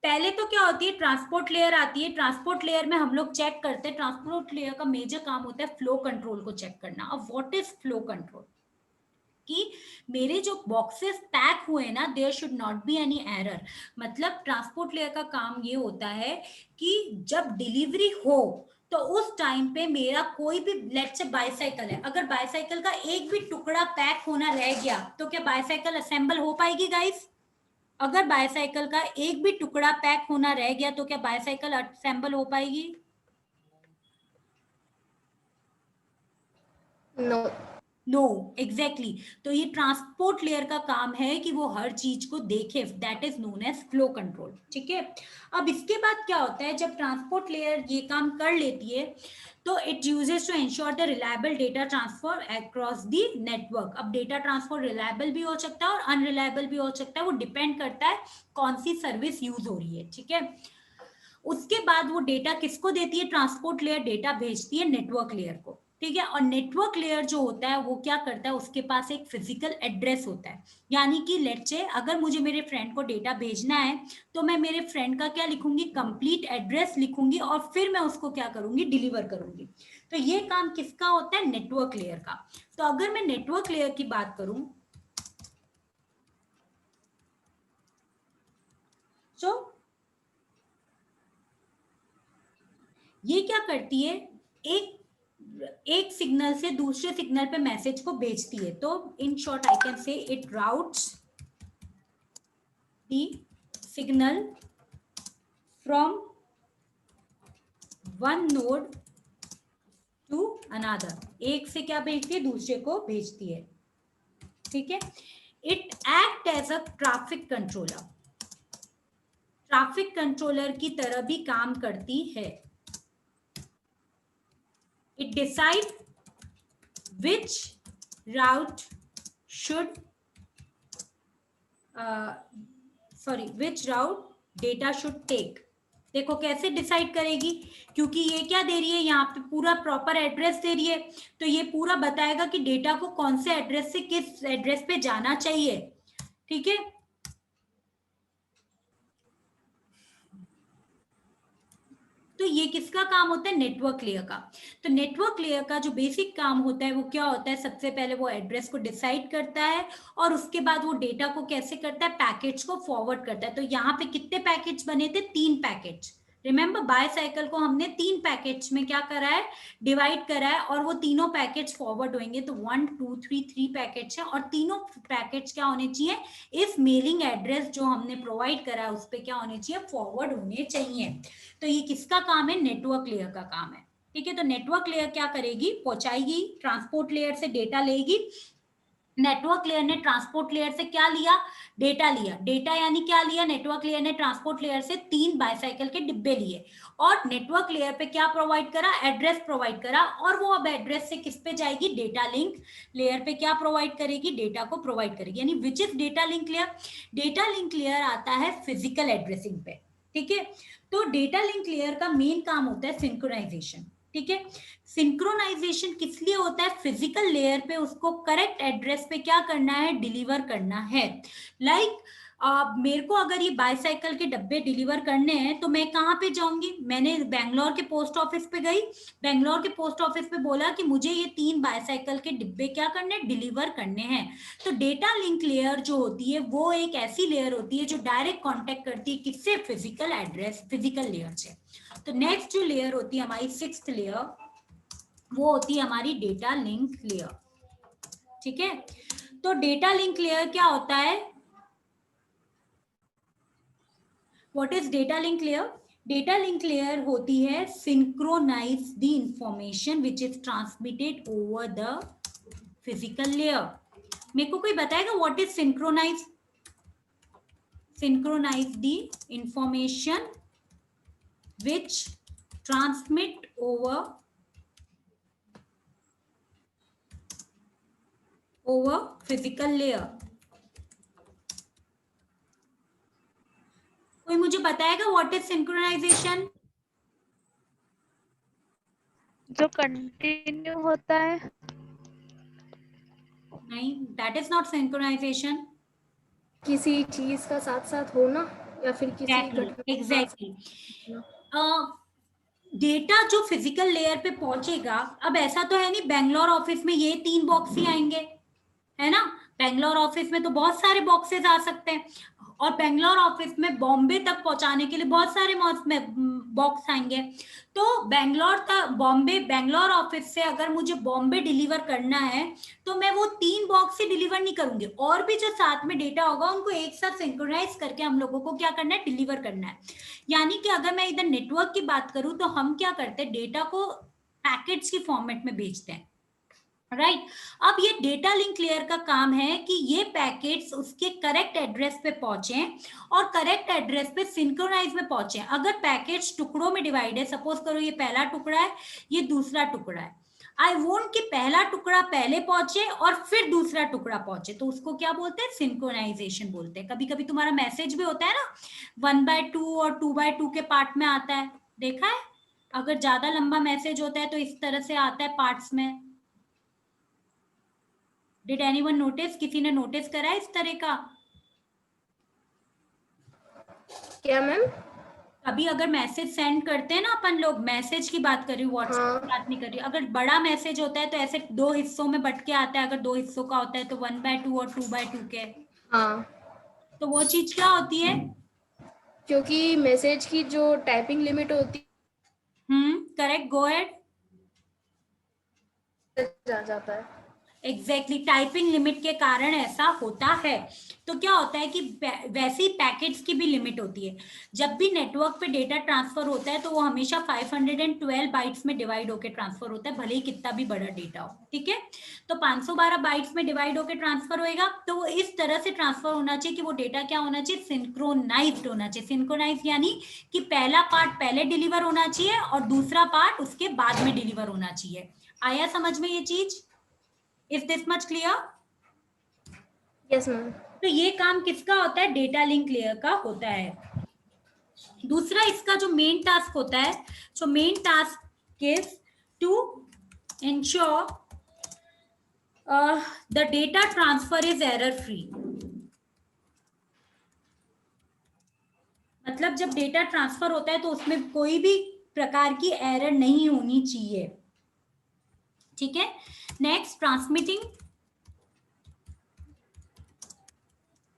पहले तो क्या होती है, ट्रांसपोर्ट लेयर आती है। ट्रांसपोर्ट लेयर में हम लोग चेक करते हैं, ट्रांसपोर्ट लेयर का मेजर काम होता है फ्लो कंट्रोल को चेक करना। अब व्हाट इज फ्लो कंट्रोल, कि मेरे जो बॉक्सेस पैक हुए ना, there should not be any error. मतलब ट्रांसपोर्ट लेयर का काम ये होता है कि जब डिलीवरी हो तो उस टाइम पे मेरा कोई भी, लेट्स से बाइसाइकिल है, अगर बाइसाइकिल का एक भी टुकड़ा पैक होना रह गया तो क्या बाइसाइकिल असेंबल हो पाएगी गाइस। अगर बाइसाइकिल का एक भी टुकड़ा पैक होना रह गया तो क्या बाइसाइकिल असेंबल हो पाएगी, नो नो एग्जैक्टली। तो ये ट्रांसपोर्ट लेयर का काम है कि वो हर चीज को देखे, that is known as flow control, ठीक है। अब इसके बाद क्या होता है, जब ट्रांसपोर्ट लेयर ये काम कर लेती है तो it uses to ensure the reliable data transfer across the network. अब डेटा ट्रांसफर रिलायबल भी हो सकता है और अनरिलायबल भी हो सकता है, वो डिपेंड करता है कौन सी सर्विस यूज हो रही है, ठीक है। उसके बाद वो डेटा किसको देती है, ट्रांसपोर्ट लेयर डेटा भेजती है नेटवर्क लेयर को। ठीक है। और नेटवर्क लेयर जो होता है वो क्या करता है, उसके पास एक फिजिकल एड्रेस होता है। यानी कि लेट्स से अगर मुझे मेरे फ्रेंड को डेटा भेजना है तो मैं मेरे फ्रेंड का क्या लिखूंगी, कंप्लीट एड्रेस लिखूंगी और फिर मैं उसको क्या करूंगी, डिलीवर करूंगी। तो ये काम किसका होता है, नेटवर्क लेयर का। तो अगर मैं नेटवर्क लेयर की बात करूं तो ये क्या करती है, एक सिग्नल से दूसरे सिग्नल पे मैसेज को भेजती है। तो in short I can say it routes the signal from one node to another. एक से क्या भेजती है, दूसरे को भेजती है। ठीक है। It act as a traffic controller, traffic controller की तरह भी काम करती है। It decide which route should which route data should take। देखो कैसे डिसाइड करेगी, क्योंकि ये क्या दे रही है, यहाँ पे पूरा प्रॉपर एड्रेस दे रही है। तो ये पूरा बताएगा कि डेटा को कौन से एड्रेस से किस एड्रेस पे जाना चाहिए। ठीक है। तो ये किसका काम होता है, नेटवर्क लेयर का। तो नेटवर्क लेयर का जो बेसिक काम होता है वो क्या होता है, सबसे पहले वो एड्रेस को डिसाइड करता है और उसके बाद वो डेटा को कैसे करता है, पैकेट्स को फॉरवर्ड करता है। तो यहाँ पे कितने पैकेट्स बने थे, 3 पैकेट्स। रिमेंबर बायसाइकिल को हमने 3 पैकेट्स में क्या करा है, डिवाइड करा है और वो तीनों पैकेट्स फॉरवर्ड होंगे। तो 1 2 3 3 पैकेट्स हैं और तीनों पैकेट्स क्या होने चाहिए, इस मेलिंग एड्रेस जो हमने प्रोवाइड करा है उस पर क्या होने चाहिए, फॉरवर्ड होने चाहिए। तो ये किसका काम है, नेटवर्क लेयर का काम है। ठीक है। तो नेटवर्क लेयर क्या करेगी, पहुंचाएगी, ट्रांसपोर्ट लेयर से डेटा लेगी। नेटवर्क लेयर ने ट्रांसपोर्ट लेयर से क्या लिया, डेटा लिया। डेटा यानी क्या लिया, नेटवर्क लेयर ने ट्रांसपोर्ट लेयर से 3 बायसाइकिल के डिब्बे लिए और नेटवर्क लेयर पे क्या प्रोवाइड करा, एड्रेस प्रोवाइड करा। और वो अब एड्रेस से किस पे जाएगी, डेटा लिंक लेयर पे क्या प्रोवाइड करेगी, डेटा को प्रोवाइड करेगी। यानी which is data link layer, data link layer आता है फिजिकल एड्रेसिंग पे। ठीक है। तो डेटा लिंक लेयर का मेन काम होता है सिंक्रोनाइजेशन। ठीक है। सिंक्रोनाइजेशन किस लिए होता है, फिजिकल लेयर पे उसको करेक्ट एड्रेस पे क्या करना है, डिलीवर करना है। लाइक मेरे को अगर ये बाईसाइकिल के डब्बे डिलीवर करने हैं तो मैं कहाँ पे जाऊंगी, मैंने बेंगलोर के पोस्ट ऑफिस पे गई, बेंगलोर के पोस्ट ऑफिस पे बोला कि मुझे ये 3 बाईसाइकिल के डिब्बे क्या करने, डिलीवर करने हैं। तो डेटा लिंक लेयर जो होती है वो एक ऐसी लेयर होती है जो डायरेक्ट कॉन्टेक्ट करती है किससे, फिजिकल एड्रेस, फिजिकल लेयर से। तो नेक्स्ट जो लेयर होती है हमारी 6th लेयर, वो होती है हमारी डेटा लिंक लेयर। ठीक है। तो डेटा लिंक लेयर क्या होता है, what is data link layer, data link layer होती है synchronize the information which is transmitted over the physical layer. मेरे को कोई बताएगा what is synchronize, synchronize the information which transmit over physical layer। कोई मुझे बताएगा व्हाट इज सिंक्रोनाइजेशन, जो कंटिन्यू होता है। नहीं, दैट इज नॉट सिंक्रोनाइजेशन। किसी चीज का साथ साथ होना या फिर किसी एग्जैक्टली डेटा जो फिजिकल लेयर पे पहुंचेगा, अब ऐसा तो है नहीं बेंगलोर ऑफिस में ये 3 बॉक्स ही आएंगे, है ना। बेंगलोर ऑफिस में तो बहुत सारे बॉक्सेस आ सकते हैं और बेंगलोर ऑफिस में बॉम्बे तक पहुंचाने के लिए बहुत सारे बॉक्स आएंगे। तो बेंगलोर तक बॉम्बे, बेंगलोर ऑफिस से अगर मुझे बॉम्बे डिलीवर करना है तो मैं वो 3 बॉक्स से डिलीवर नहीं करूंगी, और भी जो साथ में डेटा होगा उनको एक साथ सिंक्रोनाइज करके हम लोगों को क्या करना है, डिलीवर करना है। यानी कि अगर मैं इधर नेटवर्क की बात करूं तो हम क्या करते हैं, डेटा को पैकेट्स की फॉर्मेट में भेजते हैं। राइट। अब ये डेटा लिंक लेयर का काम है कि ये पैकेट्स उसके करेक्ट एड्रेस पे पहुंचे और करेक्ट एड्रेस पे सिंक्रोनाइज में पहुंचे। अगर पैकेट्स टुकड़ों में डिवाइड है, सपोज करो ये पहला टुकड़ा है, ये दूसरा टुकड़ा है, आई वॉन्ट कि पहला टुकड़ा पहले पहुंचे और फिर दूसरा टुकड़ा पहुंचे, तो उसको क्या बोलते हैं, सिंक्रोनाइजेशन बोलते हैं। कभी कभी तुम्हारा मैसेज भी होता है ना 1/2 और 2/2 के पार्ट में आता है, देखा है, अगर ज्यादा लंबा मैसेज होता है तो इस तरह से आता है पार्ट्स में. Did anyone notice? किसी ने नोटिस करा है इस तरह का? क्या मैम? अभी अगर मैसेज सेंड करते हैं ना अपन लोग, मैसेज की बात कर रही हूँ, व्हाट्सएप की बात नहीं कर रही. अगर बड़ा मैसेज होता है तो ऐसे 2 हिस्सों में बट के आता है. अगर 2 हिस्सों का होता है तो 1/2 और 2/2 के. हाँ, तो वो चीज क्या होती है? क्योंकि मैसेज की जो टाइपिंग लिमिट होती करेक्ट, गो अहेड. जा जाता है. एग्जैक्टली, टाइपिंग लिमिट के कारण ऐसा होता है. तो क्या होता है कि वैसे ही पैकेट्स की भी लिमिट होती है. जब भी नेटवर्क पे डेटा ट्रांसफर होता है तो वो हमेशा 512 बाइट्स में डिवाइड होकर ट्रांसफर होता है, भले ही कितना भी बड़ा डेटा हो. ठीक है, तो 512 बाइट्स में डिवाइड होकर ट्रांसफर होएगा. तो वो इस तरह से ट्रांसफर होना चाहिए कि वो डेटा क्या होना चाहिए? सिंक्रोनाइज्ड होना चाहिए. सिंक्रोनाइज यानी कि पहला पार्ट पहले डिलीवर होना चाहिए और दूसरा पार्ट उसके बाद में डिलीवर होना चाहिए. आया समझ में ये चीज? Is this much clear? Yes ma'am. तो ये काम किसका होता है? डेटा लिंक लेयर का होता है. दूसरा इसका जो मेन टास्क होता है, जो main task is to ensure the data transfer is error free. मतलब जब डेटा ट्रांसफर होता है तो उसमें कोई भी प्रकार की एरर नहीं होनी चाहिए. ठीक है. Next, transmitting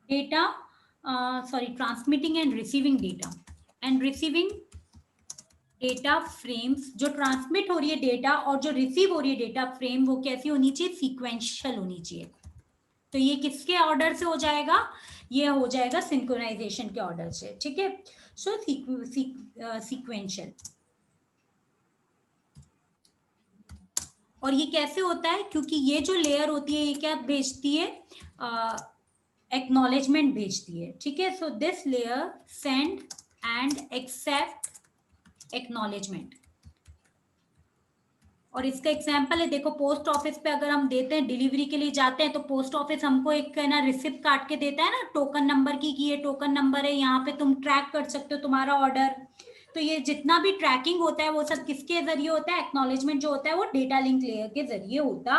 data, transmitting and receiving data frames. जो ट्रांसमिट हो रही है डेटा और जो रिसीव हो रही है डेटा फ्रेम, वो कैसी होनी चाहिए? सीक्वेंशियल होनी चाहिए. तो ये किसके ऑर्डर से हो जाएगा? ये हो जाएगा सिंक्रोनाइजेशन के ऑर्डर से. ठीक है, सो सीक्वेंशियल. और ये कैसे होता है? क्योंकि ये जो लेयर होती है ये क्या भेजती है? एक्नॉलेजमेंट भेजती है. ठीक है, so this layer send and accept acknowledgement. और इसका एग्जांपल है, देखो पोस्ट ऑफिस पे अगर हम देते हैं, डिलीवरी के लिए जाते हैं, तो पोस्ट ऑफिस हमको एक ना रिसिप्ट काट के देता है ना टोकन नंबर की, कि ये टोकन नंबर है, यहाँ पे तुम ट्रैक कर सकते हो तुम्हारा ऑर्डर. तो ये जितना भी ट्रैकिंग होता है वो सब किसके जरिए होता है? एक्नॉलेजमेंट जो होता है वो डेटा लिंक लेयर के जरिए होता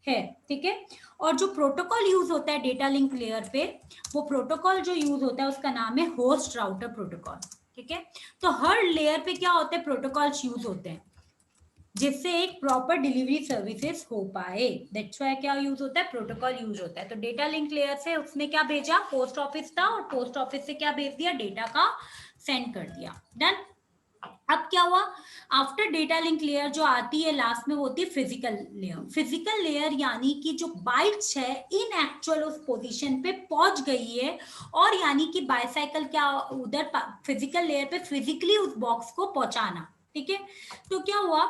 है. ठीक है, और जो प्रोटोकॉल यूज होता है डेटा लिंक लेयर पे, वो प्रोटोकॉल जो यूज होता है उसका नाम है होस्ट राउटर प्रोटोकॉल. ठीक है, तो हर लेयर पे क्या होते हैं? प्रोटोकॉल्स यूज होते हैं जिससे एक प्रॉपर डिलीवरी सर्विसेज हो पाए. दैट्स व्हाई क्या यूज होता है? प्रोटोकॉल यूज होता है. तो डेटा लिंक लेयर से उसने क्या भेजा? पोस्ट ऑफिस था, और पोस्ट ऑफिस से क्या भेज दिया? डेटा का सेंड कर दिया. डन. अब क्या हुआ? आफ्टर डेटा लिंक लेयर जो आती है लास्ट में, वो होती है फिजिकल लेयर. फिजिकल लेयर यानी कि जो बाइट्स है इन एक्चुअल उस पोजीशन पे पहुंच गई है, और यानी कि बाइसाइकिल क्या उधर फिजिकल लेयर पे फिजिकली उस बॉक्स को पहुंचाना. ठीक है, तो क्या हुआ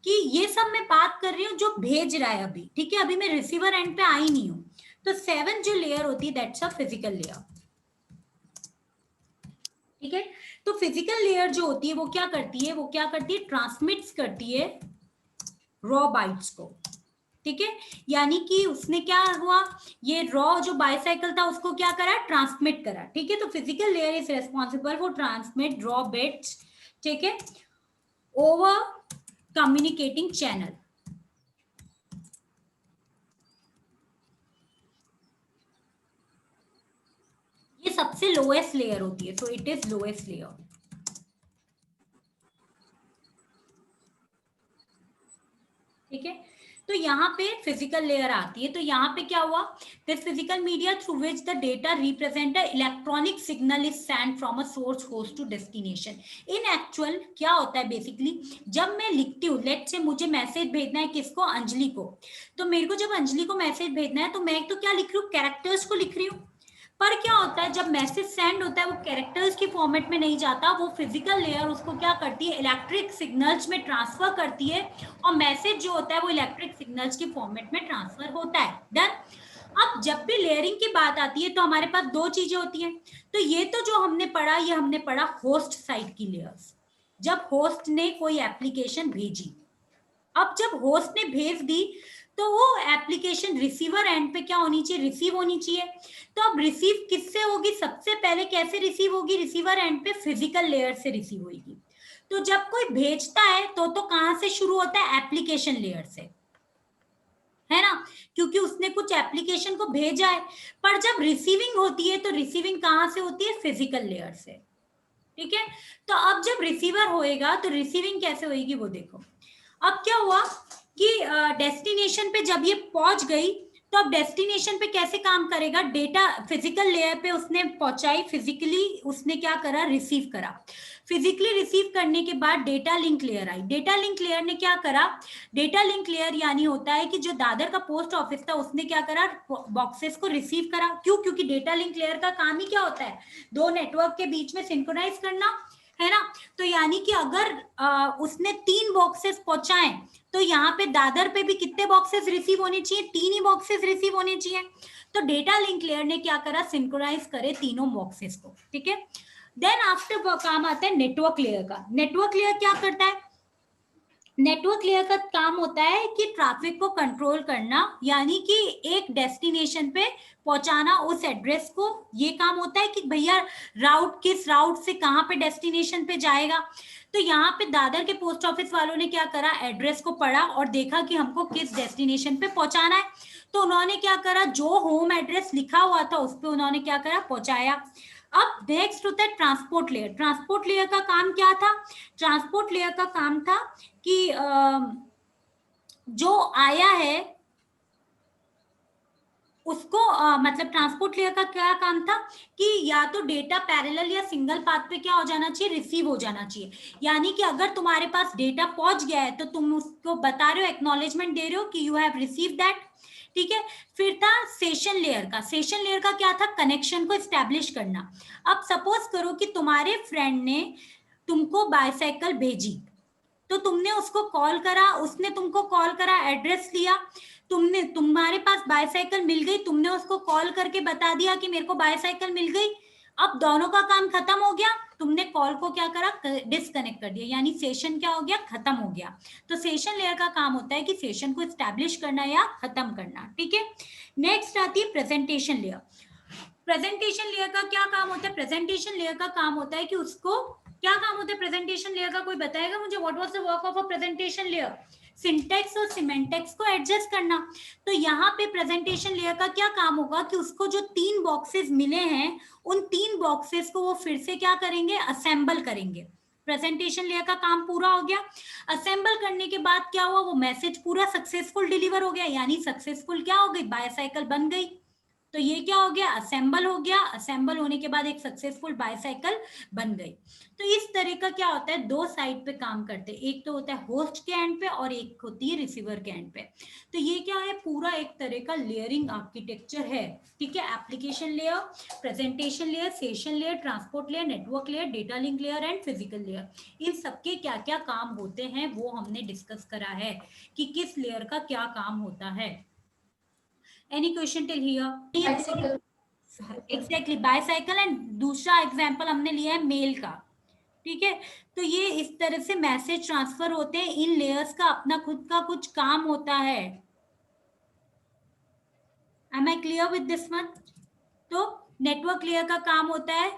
कि ये सब मैं बात कर रही हूँ जो भेज रहा है अभी. ठीक है, अभी मैं रिसीवर एंड पे आई नहीं हूँ. तो 7 जो लेयर होती है दैट्स अ फिजिकल लेयर. ठीक है, तो फिजिकल लेयर जो होती है वो क्या करती है? वो क्या करती है? ट्रांसमिट्स करती है रॉ बाइट्स को. ठीक है, यानी कि उसने क्या हुआ? ये रॉ जो बाइसाइकिल था उसको क्या करा? ट्रांसमिट करा. ठीक है, तो physical layer is responsible for transmit raw bits. ठीक है, ओवर कम्युनिकेटिंग चैनल. ये सबसे लोएस्ट लेयर होती है, so it is lowest layer. ठीक है, तो यहाँ पे फिजिकल लेयर आती है. तो यहाँ पे क्या हुआ? This physical media through which the data represent a electronic signal is send from a source host to destination. In actual क्या होता है? बेसिकली जब मैं लिखती हूँ, लेट से मुझे मैसेज भेजना है किसको? अंजलि को. तो मेरे को जब अंजलि को मैसेज भेजना है तो मैं तो क्या लिख रही हूँ? कैरेक्टर्स को लिख रही हूँ. पर क्या होता है जब मैसेज सेंड होता है वो कैरेक्टर्स की फॉर्मेट में नहीं जाता, वो फिजिकल लेयर उसको क्या करती है? इलेक्ट्रिक सिग्नल्स में ट्रांसफर करती है, और मैसेज जो होता है वो इलेक्ट्रिक सिग्नल्स की फॉर्मेट में ट्रांसफर होता है. डन. अब जब भी लेयरिंग की बात आती है तो हमारे पास 2 चीजें होती हैं. तो ये तो जो हमने पढ़ा, ये हमने पढ़ा होस्ट साइड की लेयर्स, जब होस्ट ने कोई एप्लीकेशन भेजी. अब जब होस्ट ने भेज दी तो वो एप्लीकेशन रिसीवर एंड पे क्या होनी चाहिए? रिसीव होनी चाहिए. तो अब रिसीव किससे होगी? सबसे पहले कैसे रिसीव होगी? रिसीवर एंड पे फिजिकल लेयर से रिसीव होगी. तो जब कोई भेजता है तो कहां से शुरू होता है? एप्लीकेशन लेयर से, है ना, क्योंकि उसने कुछ एप्लीकेशन को भेजा है। पर जब रिसीविंग होती है तो रिसीविंग कहां से होती है? फिजिकल लेयर से, ठीक है। तो अब जब रिसीवर होएगा तो रिसीविंग कैसे होएगी वो देखो। अब क्या हुआ कि डेस्टिनेशन पे जब ये पहुंच गई तो अब डेस्टिनेशन पे कैसे काम करेगा? डेटा फिजिकल लेयर पे उसने पहुंचाई, फिजिकली उसने क्या करा? रिसीव करा। फिजिकली रिसीव करने के बाद data link layer I. Data link layer ने क्या करा? डेटा लिंक लेयर यानी होता है कि जो दादर का पोस्ट ऑफिस था उसने क्या करा? बॉक्सेस को रिसीव करा। क्यों? क्योंकि डेटा लिंक लेयर का काम ही क्या होता है? दो नेटवर्क के बीच में सिंक्रोनाइज करना, है ना। तो यानी कि अगर उसने 3 बॉक्सेस पहुंचाए तो यहाँ पे दादर पे भी कितने बॉक्सेस रिसीव होने चाहिए? 3 ही बॉक्सेस रिसीव होने चाहिए। तो डेटा लिंक लेयर ने क्या करा? सिंक्रोनाइज करे तीनों बॉक्सेस को, ठीक है। देन आफ्टर वो काम आता है नेटवर्क लेयर का। नेटवर्क लेयर क्या करता है? नेटवर्क लेयर का काम होता है कि ट्रैफिक को कंट्रोल करना, यानी कि एक डेस्टिनेशन पे पहुंचाना उस एड्रेस को। ये काम होता है कि भैया राउट किस राउट से कहां पे डेस्टिनेशन पे जाएगा। तो यहाँ पे दादर के पोस्ट ऑफिस वालों ने क्या करा? एड्रेस को पढ़ा और देखा कि हमको किस डेस्टिनेशन पे पहुंचाना है। तो उन्होंने क्या करा? जो होम एड्रेस लिखा हुआ था उस पर उन्होंने क्या करा? पहुंचाया। अब नेक्स्ट होता है ट्रांसपोर्ट लेयर। ट्रांसपोर्ट लेयर का काम क्या था? ट्रांसपोर्ट लेयर का काम था कि जो आया है उसको मतलब ट्रांसपोर्ट लेयर का क्या काम था कि या तो डेटा पैरेलल या सिंगल पाथ पे क्या हो जाना चाहिए? रिसीव हो जाना चाहिए। यानी कि अगर तुम्हारे पास डेटा पहुंच गया है तो तुम उसको बता रहे हो, एक्नॉलेजमेंट दे रहे हो कि यू हैव रिसीव दैट, ठीक है। फिर था सेशन लेयर का। सेशन लेयर का क्या था? कनेक्शन को एस्टेब्लिश करना। अब सपोज करो कि तुम्हारे फ्रेंड ने तुमको बाइसाइकिल भेजी, तो तुमने उसको कॉल करा, उसने तुमको कॉल करा, एड्रेस लिया, तुम्हारे पास बाइसाइकिल मिल गई, तुमने उसको कॉल करके बता दिया कि मेरे को बाइसाइकिल मिल गई। अब दोनों का काम खत्म हो गया। तुमने कॉल को क्या करा? डिस्कनेक्ट कर दिया, यानी सेशन क्या हो गया? खत्म हो गया। तो सेशन लेयर का काम होता है कि सेशन को एस्टैब्लिश करना या खत्म करना, ठीक है। नेक्स्ट आती है प्रेजेंटेशन लेयर। प्रेजेंटेशन लेयर का क्या काम होता है? प्रेजेंटेशन लेयर का काम होता है कि उसको क्या काम होता है प्रेजेंटेशन लेयर का? कोई बताएगा मुझे? What was the work of a presentation layer? Syntax और सिमेंटेक्स को एडजस्ट करना। तो यहाँ पे प्रेजेंटेशन लेयर का क्या काम होगा कि उसको जो 3 बॉक्सेस मिले हैं उन 3 बॉक्सेस को वो फिर से क्या करेंगे? असेंबल करेंगे। प्रेजेंटेशन लेयर का काम पूरा हो गया। असेंबल करने के बाद क्या हुआ? वो मैसेज पूरा सक्सेसफुल डिलीवर हो गया, यानी सक्सेसफुल क्या हो गई? बाइसाइकिल बन गई। तो ये क्या हो गया? असेंबल हो गया। असेंबल होने के बाद एक सक्सेसफुल बाइसाइकिल बन गई। तो इस तरह का क्या होता है? 2 साइड पे काम करते हैं, एक तो होता है होस्ट के एंड पे और एक होती है रिसीवर के एंड पे। तो ये क्या है? पूरा एक तरह का लेयरिंग आर्किटेक्चर है, ठीक है। Application layer, presentation layer, session layer, transport layer, network layer, data link layer and physical layer. इन सबके क्या क्या काम होते हैं वो हमने डिस्कस करा है कि किस लेयर का क्या काम होता है। Any question till here? Bicycle. Exactly, bicycle. And दूसरा एग्जांपल हमने लिया है मेल का, ठीक है। तो ये इस तरह से मैसेज ट्रांसफर होते हैं। इन लेयर्स का अपना खुद का कुछ काम होता है। Am I clear with this one? तो नेटवर्क लेयर का काम होता है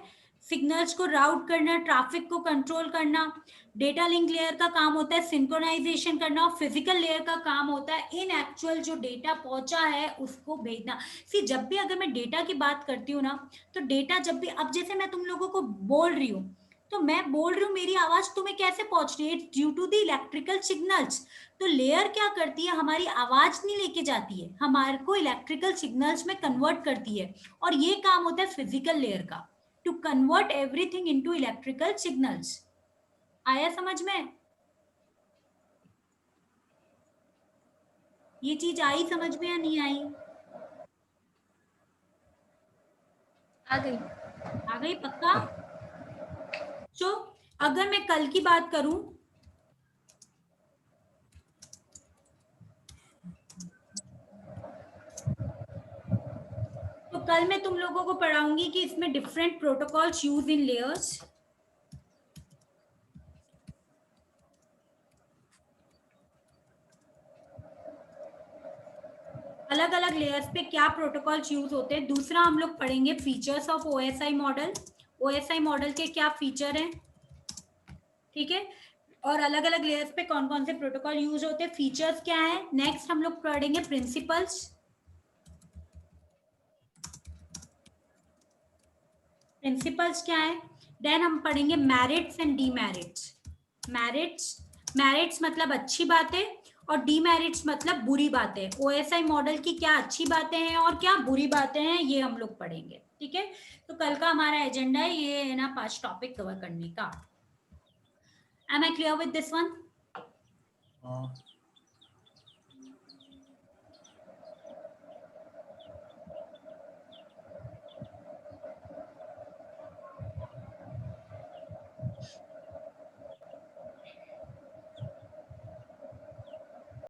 सिग्नल्स को राउट करना, ट्रैफिक को कंट्रोल करना। डेटा लिंक लेयर का काम होता है सिंक्रोनाइजेशन करना। और फिजिकल लेयर का काम होता है इन एक्चुअल जो डेटा पहुंचा है उसको भेजना। सी जब भी अगर मैं डेटा की बात करती हूँ ना, तो डेटा जब भी, अब जैसे मैं तुम लोगों को बोल रही हूँ, तो मैं बोल रही हूँ, मेरी आवाज तुम्हें कैसे पहुंच रही है? Due to the electrical signals. तो लेयर क्या करती है? हमारी आवाज नहीं लेके जाती है, हमारे को इलेक्ट्रिकल सिग्नल्स में कन्वर्ट करती है। और ये काम होता है फिजिकल लेयर का, to convert everything into electrical signals. आया समझ में? ये चीज आई समझ में या नहीं आई? आ गई। आ गई पक्का? तो अगर मैं कल की बात करूं, तो कल मैं तुम लोगों को पढ़ाऊंगी कि इसमें different protocols use in layers. अलग अलग लेयर्स पे क्या प्रोटोकॉल्स यूज होते हैं। दूसरा हम लोग पढ़ेंगे features of OSI model. OSI model के क्या फीचर हैं, ठीक है, और अलग अलग लेयर्स पे कौन कौन से प्रोटोकॉल यूज होते हैं, फीचर्स क्या है। नेक्स्ट हम लोग पढ़ेंगे प्रिंसिपल्स। प्रिंसिपल्स क्या है। देन हम पढ़ेंगे मेरिट्स एंड डीमेरिट्स। मेरिट्स मतलब अच्छी बातें और डीमेरिट्स मतलब बुरी बातें। ओएसआई मॉडल की क्या अच्छी बातें हैं और क्या बुरी बातें हैं, ये हम लोग पढ़ेंगे। ठीक है, तो कल का हमारा एजेंडा है ये है ना 5 टॉपिक कवर करने का। Am I clear with this one? हाँ